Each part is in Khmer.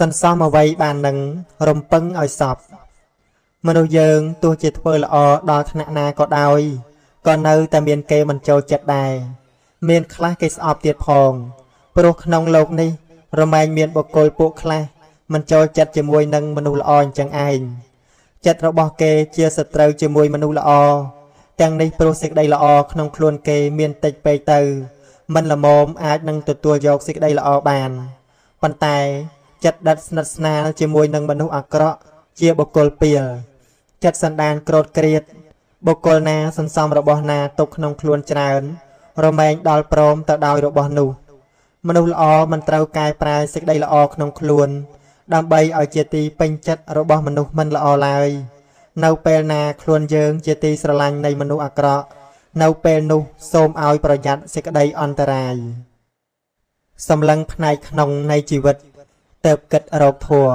សន្សំអ្វីបាននឹងរំពឹងឲ្យសពមនុស្សយើងទោះជាធ្វើល្អដល់ថ្នាក់ណាក៏ដោយក៏នៅតែមានគេមិនចូលចិត្តដែរមានខ្លះគេស្អប់ទៀតផងព្រោះក្នុងโลกនេះរមែងមានបុគ្គលពួកខ្លះមិនចូលចិត្តជាមួយនឹងមនុស្សល្អអញ្ចឹងឯងចិត្តរបស់គេជាសត្រូវជាមួយមនុស្សល្អទាំងនេះព្រោះសេចក្តីល្អក្នុងខ្លួនគេមានតិចពេកទៅមិនល្មមអាចនឹងទទួលយកសេចក្តីល្អបានប៉ុន្តែចិត្តដិតស្និទ្ធស្នាលជាមួយនឹងមនុស្សអាក្រក់ជាបុគ្គលពាលចិត្តសន្តានក្រោធក្រៀតបុគ្គលណាសន្សំរបស់ណាទុកក្នុងខ្លួនច្រើនរមែងដល់ព្រមទៅដោយរបស់នោះមនុស្សល្អមិនត្រូវកែប្រែសេចក្តីល្អក្នុងខ្លួនដើម្បីឲ្យជាទីពេញចិត្តរបស់មនុស្សមិនល្អឡើយនៅពេលណាខ្លួនយើងជាទីស្រឡាញ់នៃមនុស្សអាក្រក់នៅពេលនោះសូមឲ្យប្រយ័ត្នសេចក្តីអន្តរាយសម្លឹងផ្នែកក្នុងនៃជីវិតទើបគិតរកធัว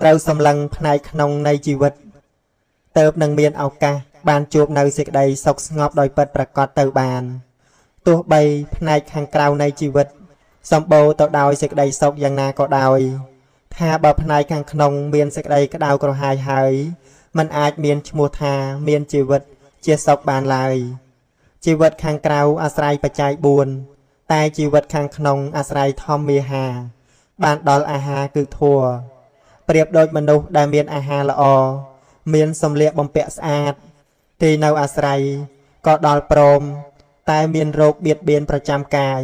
ត្រូវសម្លឹងផ្នែកក្នុងនៃជីវិតទើបនឹងមានឱកាសបានជួបនៅសេចក្តីសុខស្ងប់ដោយពិតប្រាកដទៅបានទោះបីផ្នែកខាងក្រៅនៃជីវិតសម្បូរទៅដោយសេចក្តីសុខយ៉ាងណាក៏ដោយថាបើផ្នែកខាងក្នុងមានសេចក្តីក្តៅក្រហាយហើយมันអាចមានឈ្មោះថាមានជីវិតជាសុខបានឡើយជីវិតខាងក្រៅអាស្រ័យបច្ច័យ4តែជីវិតខាងក្នុងអាស្រ័យធម្មមាហាបានដល់អាហារគឺធัวប្រៀបដូចមនុស្សដែលមានអាហារល្អមានសម្លៀកបំពាក់ស្អាតទីនៅអាស្រ័យក៏ដល់ព្រមតែមានរោគបៀតបៀនប្រចាំកាយ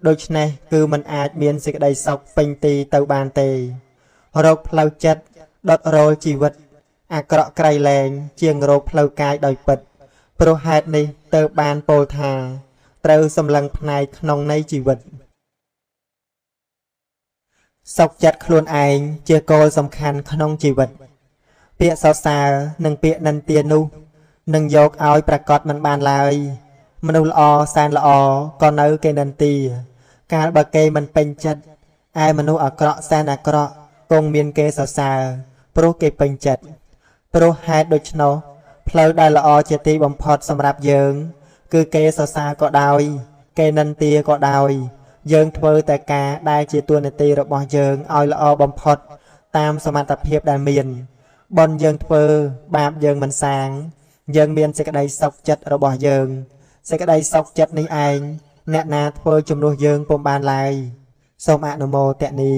ដូច្នេះគឺมันអាចមានសេចក្តីសុខពេញទីទៅបានទេរោគផ្លូវចិត្តដុតរោលជីវិតអាក្រក់ក្រៃលែងជាងរោគផ្លូវកាយដោយពិតព្រោះហេតុនេះទើបបានពោលថាត្រូវសម្លឹងផ្នែកក្នុងនៃជីវិតសុខចិត្តខ្លួនឯងជាគោលសំខាន់ក្នុងជីវិតពាក្យសរសើរនិងពាក្យនិន្ទានោះនឹងយកឲ្យប្រកាសមិនបានឡើយមនុស្សល្អសែនល្អក៏នៅគេនិន្ទាកាលបើគេមិនពេញចិត្តឯមនុស្សអាក្រក់សែនអាក្រក់គង់មានគេសរសើរព្រោះគេពេញចិត្តព្រោះហេតុដូច្នោះផ្លូវដែលល្អជាទីបំផុតសម្រាប់យើងគឺគេសរសើរក៏ដោយគេនិន្ទាក៏ដោយយើងធ្វើតែការដែលជាតួនាទីរបស់យើងឲ្យល្អបំផុតតាមសមត្ថភាពដែលមានបុណ្យយើងធ្វើបាបយើងមិនសាងយើងមានសេចក្តីសុខចិត្តរបស់យើងសេចក្តីសុខចិត្តនេះឯងអ្នកណាធ្វើជំនួសយើងពុំបានឡើយសូមអនុមោទនា